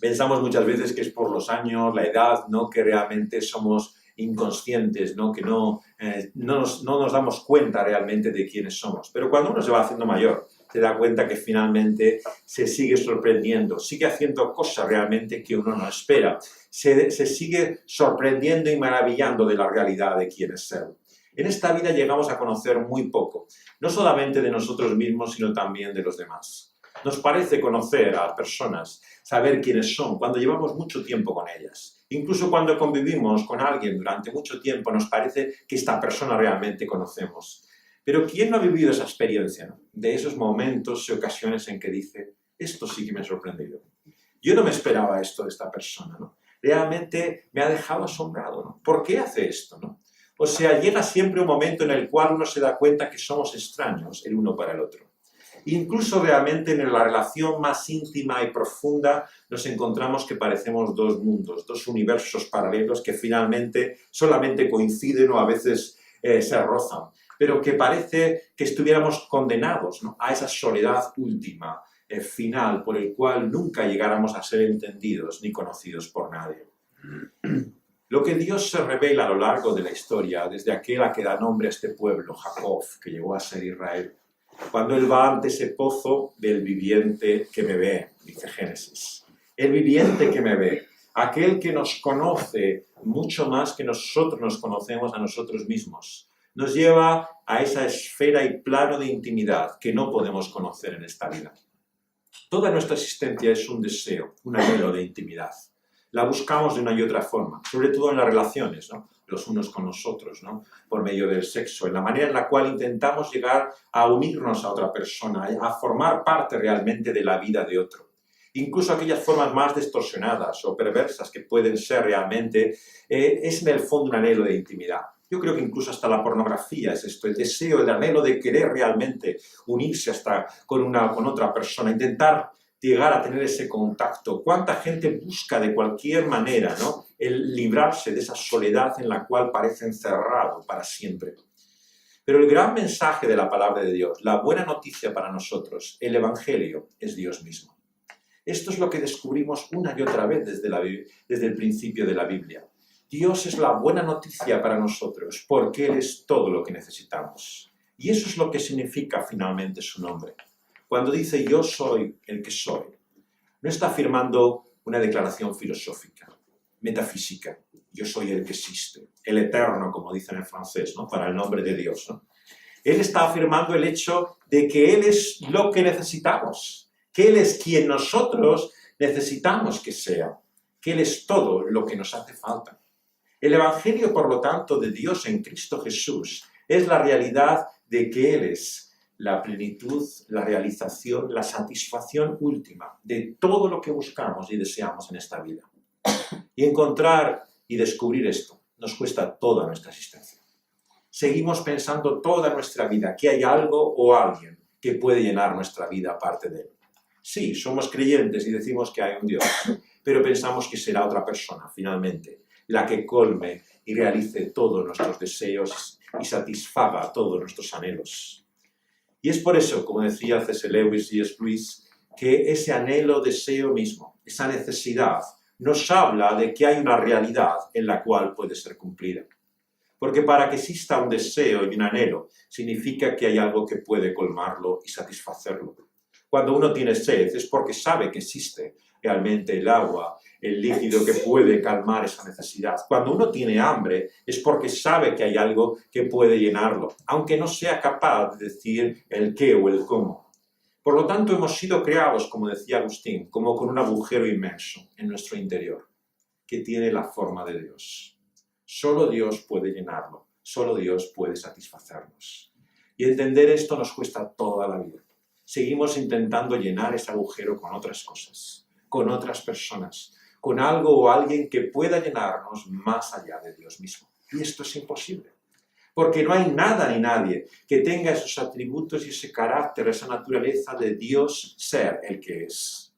Pensamos muchas veces que es por los años, la edad, ¿no?, que realmente somos inconscientes, ¿no?, que no nos damos cuenta realmente de quiénes somos. Pero cuando uno se va haciendo mayor, se da cuenta que finalmente se sigue sorprendiendo, sigue haciendo cosas realmente que uno no espera, se sigue sorprendiendo y maravillando de la realidad de quién es Él. En esta vida llegamos a conocer muy poco, no solamente de nosotros mismos, sino también de los demás. Nos parece conocer a personas, saber quiénes son, cuando llevamos mucho tiempo con ellas. Incluso cuando convivimos con alguien durante mucho tiempo, nos parece que esta persona realmente conocemos. Pero ¿quién no ha vivido esa experiencia, ¿no?, de esos momentos y ocasiones en que dice, esto sí que me ha sorprendido? Yo no me esperaba esto de esta persona, ¿no? Realmente me ha dejado asombrado, ¿no? ¿Por qué hace esto, no? O sea, llega siempre un momento en el cual uno se da cuenta que somos extraños el uno para el otro. Incluso realmente en la relación más íntima y profunda nos encontramos que parecemos dos mundos, dos universos paralelos que finalmente solamente coinciden o a veces se rozan, pero que parece que estuviéramos condenados, ¿no?, a esa soledad última, final, por el cual nunca llegáramos a ser entendidos ni conocidos por nadie. Lo que Dios se revela a lo largo de la historia, desde aquel a que da nombre a este pueblo, Jacob, que llegó a ser Israel, cuando Él va ante ese pozo del viviente que me ve, dice Génesis. El viviente que me ve, aquel que nos conoce mucho más que nosotros nos conocemos a nosotros mismos, nos lleva a esa esfera y plano de intimidad que no podemos conocer en esta vida. Toda nuestra existencia es un deseo, un anhelo de intimidad. La buscamos de una y otra forma, sobre todo en las relaciones, ¿no?, los unos con los otros, ¿no?, por medio del sexo, en la manera en la cual intentamos llegar a unirnos a otra persona, a formar parte realmente de la vida de otro. Incluso aquellas formas más distorsionadas o perversas que pueden ser realmente, es en el fondo un anhelo de intimidad. Yo creo que incluso hasta la pornografía es esto, el deseo, el anhelo de querer realmente unirse hasta con otra persona, intentar llegar a tener ese contacto. ¿Cuánta gente busca de cualquier manera, ¿no?, el librarse de esa soledad en la cual parece encerrado para siempre? Pero el gran mensaje de la palabra de Dios, la buena noticia para nosotros, el Evangelio, es Dios mismo. Esto es lo que descubrimos una y otra vez desde el principio de la Biblia. Dios es la buena noticia para nosotros porque Él es todo lo que necesitamos. Y eso es lo que significa finalmente su nombre. Cuando dice yo soy el que soy, no está afirmando una declaración filosófica, metafísica. Yo soy el que existe, el eterno, como dicen en francés, ¿no?, para el nombre de Dios, ¿no? Él está afirmando el hecho de que Él es lo que necesitamos, que Él es quien nosotros necesitamos que sea, que Él es todo lo que nos hace falta. El Evangelio, por lo tanto, de Dios en Cristo Jesús es la realidad de que Él es la plenitud, la realización, la satisfacción última de todo lo que buscamos y deseamos en esta vida. Y encontrar y descubrir esto nos cuesta toda nuestra existencia. Seguimos pensando toda nuestra vida que hay algo o alguien que puede llenar nuestra vida aparte de Él. Sí, somos creyentes y decimos que hay un Dios, pero pensamos que será otra persona, finalmente, la que colme y realice todos nuestros deseos y satisfaga todos nuestros anhelos. Y es por eso, como decía C.S. Lewis y S. Lewis, que ese anhelo, deseo mismo, esa necesidad, nos habla de que hay una realidad en la cual puede ser cumplida. Porque para que exista un deseo y un anhelo, significa que hay algo que puede colmarlo y satisfacerlo. Cuando uno tiene sed es porque sabe que existe realmente el agua, el líquido que puede calmar esa necesidad. Cuando uno tiene hambre es porque sabe que hay algo que puede llenarlo, aunque no sea capaz de decir el qué o el cómo. Por lo tanto, hemos sido creados, como decía Agustín, como con un agujero inmenso en nuestro interior, que tiene la forma de Dios. Solo Dios puede llenarlo, solo Dios puede satisfacernos. Y entender esto nos cuesta toda la vida. Seguimos intentando llenar ese agujero con otras cosas, con otras personas, con algo o alguien que pueda llenarnos más allá de Dios mismo. Y esto es imposible, porque no hay nada ni nadie que tenga esos atributos y ese carácter, esa naturaleza de Dios ser el que es.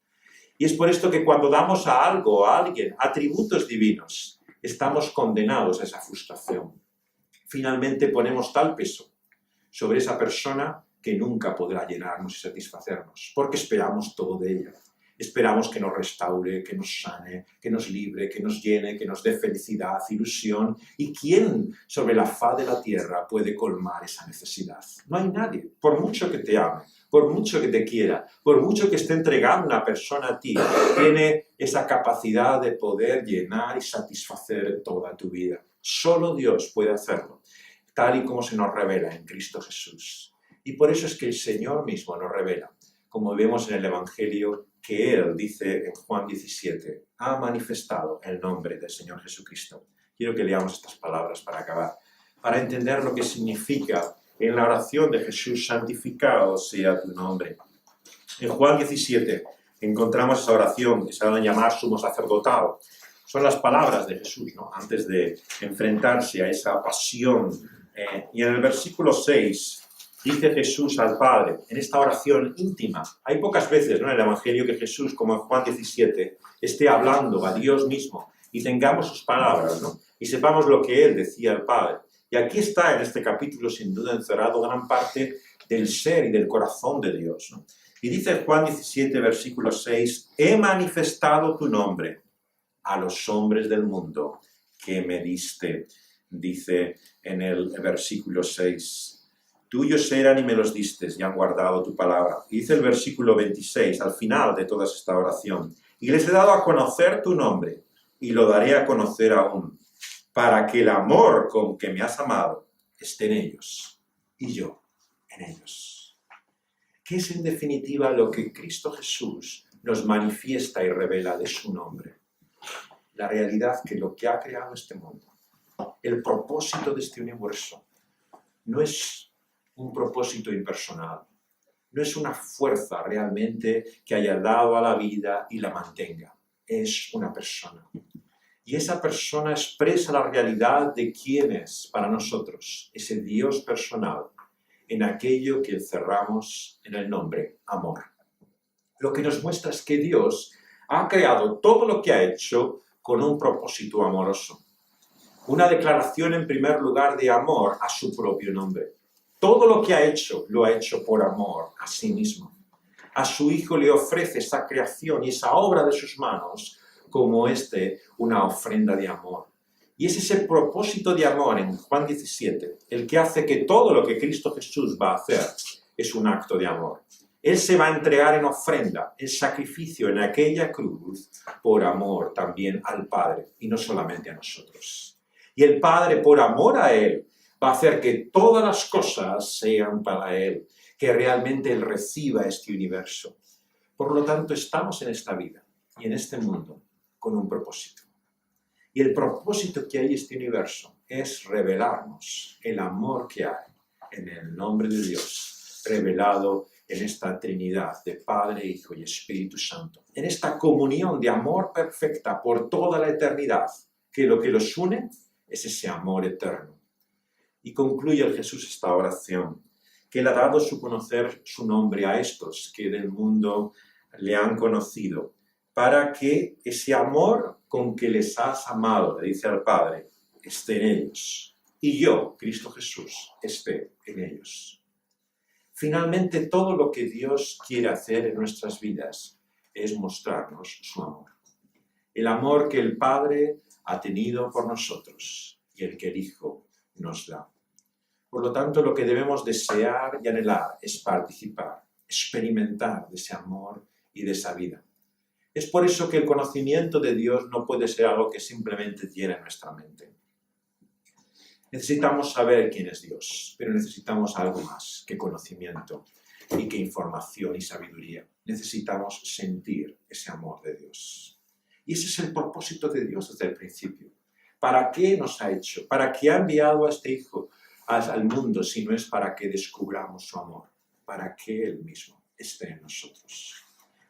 Y es por esto que cuando damos a algo o a alguien atributos divinos, estamos condenados a esa frustración. Finalmente ponemos tal peso sobre esa persona que nunca podrá llenarnos y satisfacernos, porque esperamos todo de ella. Esperamos que nos restaure, que nos sane, que nos libre, que nos llene, que nos dé felicidad, ilusión. ¿Y quién sobre la faz de la tierra puede colmar esa necesidad? No hay nadie, por mucho que te ame, por mucho que te quiera, por mucho que esté entregando una persona a ti, tiene esa capacidad de poder llenar y satisfacer toda tu vida. Solo Dios puede hacerlo, tal y como se nos revela en Cristo Jesús. Y por eso es que el Señor mismo nos revela, como vemos en el Evangelio, que Él, dice en Juan 17, ha manifestado el nombre del Señor Jesucristo. Quiero que leamos estas palabras para acabar, para entender lo que significa en la oración de Jesús, santificado sea tu nombre. En Juan 17 encontramos esa oración que se va a llamar sumo sacerdotal. Son las palabras de Jesús, ¿no? Antes de enfrentarse a esa pasión. Y en el versículo 6 dice Jesús al Padre, en esta oración íntima. Hay pocas veces, ¿no?, en el Evangelio que Jesús, como en Juan 17, esté hablando a Dios mismo y tengamos sus palabras, ¿no?, y sepamos lo que Él decía al Padre. Y aquí está en este capítulo, sin duda, encerrado gran parte del ser y del corazón de Dios, ¿no? Y dice Juan 17, versículo 6, he manifestado tu nombre a los hombres del mundo que me diste, dice en el versículo 6. Tuyos eran y me los distes y han guardado tu palabra. Y dice el versículo 26, al final de toda esta oración, y les he dado a conocer tu nombre, y lo daré a conocer aún, para que el amor con que me has amado esté en ellos, y yo en ellos. ¿Qué es en definitiva lo que Cristo Jesús nos manifiesta y revela de su nombre? La realidad que lo que ha creado este mundo, el propósito de este universo, no es un propósito impersonal. No es una fuerza realmente que haya dado a la vida y la mantenga. Es una persona. Y esa persona expresa la realidad de quién es para nosotros, ese Dios personal, en aquello que encerramos en el nombre amor. Lo que nos muestra es que Dios ha creado todo lo que ha hecho con un propósito amoroso. Una declaración en primer lugar de amor a su propio nombre. Todo lo que ha hecho, lo ha hecho por amor a sí mismo. A su Hijo le ofrece esa creación y esa obra de sus manos como una ofrenda de amor. Y es ese propósito de amor en Juan 17 el que hace que todo lo que Cristo Jesús va a hacer es un acto de amor. Él se va a entregar en ofrenda, en sacrificio en aquella cruz por amor también al Padre y no solamente a nosotros. Y el Padre, por amor a Él, va a hacer que todas las cosas sean para Él, que realmente Él reciba este universo. Por lo tanto, estamos en esta vida y en este mundo con un propósito. Y el propósito que hay en este universo es revelarnos el amor que hay en el nombre de Dios, revelado en esta Trinidad de Padre, Hijo y Espíritu Santo, en esta comunión de amor perfecta por toda la eternidad, que lo que los une es ese amor eterno. Y concluye el Jesús esta oración, que Él ha dado su conocer su nombre a estos que del mundo le han conocido, para que ese amor con que les has amado, le dice al Padre, esté en ellos. Y yo, Cristo Jesús, esté en ellos. Finalmente, todo lo que Dios quiere hacer en nuestras vidas es mostrarnos su amor. El amor que el Padre ha tenido por nosotros y el que el Hijo nos da. Por lo tanto, lo que debemos desear y anhelar es participar, experimentar de ese amor y de esa vida. Es por eso que el conocimiento de Dios no puede ser algo que simplemente tiene en nuestra mente. Necesitamos saber quién es Dios, pero necesitamos algo más que conocimiento y que información y sabiduría. Necesitamos sentir ese amor de Dios. Y ese es el propósito de Dios desde el principio. ¿Para qué nos ha hecho? ¿Para qué ha enviado a este Hijo al mundo si no es para que descubramos su amor? Para que Él mismo esté en nosotros.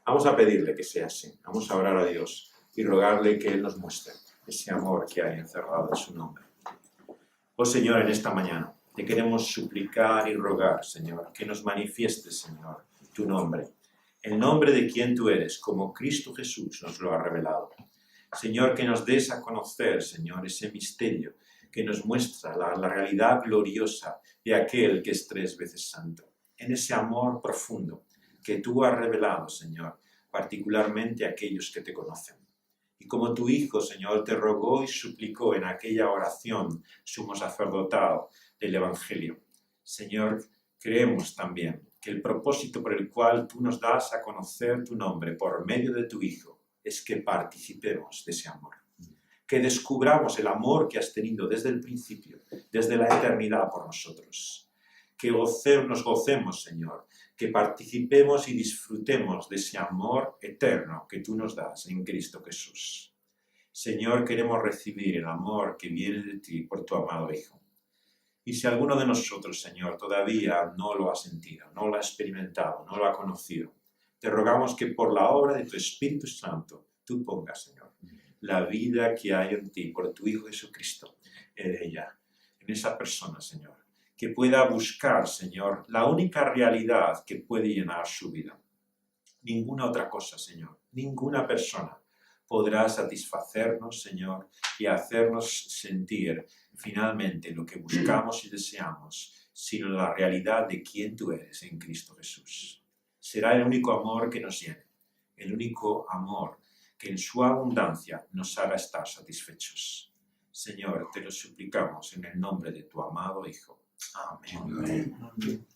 Vamos a pedirle que sea así. Vamos a orar a Dios y rogarle que Él nos muestre ese amor que hay encerrado en su nombre. Oh Señor, en esta mañana te queremos suplicar y rogar, Señor, que nos manifiestes, Señor, tu nombre. El nombre de quien tú eres, como Cristo Jesús nos lo ha revelado. Señor, que nos des a conocer, Señor, ese misterio que nos muestra la realidad gloriosa de aquel que es 3 veces santo. En ese amor profundo que tú has revelado, Señor, particularmente a aquellos que te conocen. Y como tu Hijo, Señor, te rogó y suplicó en aquella oración sumo sacerdotal del Evangelio. Señor, creemos también que el propósito por el cual tú nos das a conocer tu nombre por medio de tu Hijo es que participemos de ese amor. Que descubramos el amor que has tenido desde el principio, desde la eternidad por nosotros. Que nos gocemos, Señor, que participemos y disfrutemos de ese amor eterno que tú nos das en Cristo Jesús. Señor, queremos recibir el amor que viene de ti por tu amado Hijo. Y si alguno de nosotros, Señor, todavía no lo ha sentido, no lo ha experimentado, no lo ha conocido, te rogamos que por la obra de tu Espíritu Santo tú pongas, Señor, la vida que hay en ti por tu Hijo Jesucristo en ella, en esa persona, Señor, que pueda buscar, Señor, la única realidad que puede llenar su vida. Ninguna otra cosa, Señor, ninguna persona podrá satisfacernos, Señor, y hacernos sentir finalmente lo que buscamos y deseamos, sino la realidad de quién tú eres en Cristo Jesús. Será el único amor que nos llene, el único amor que en su abundancia nos haga estar satisfechos. Señor, te lo suplicamos en el nombre de tu amado Hijo. Amén. Amén.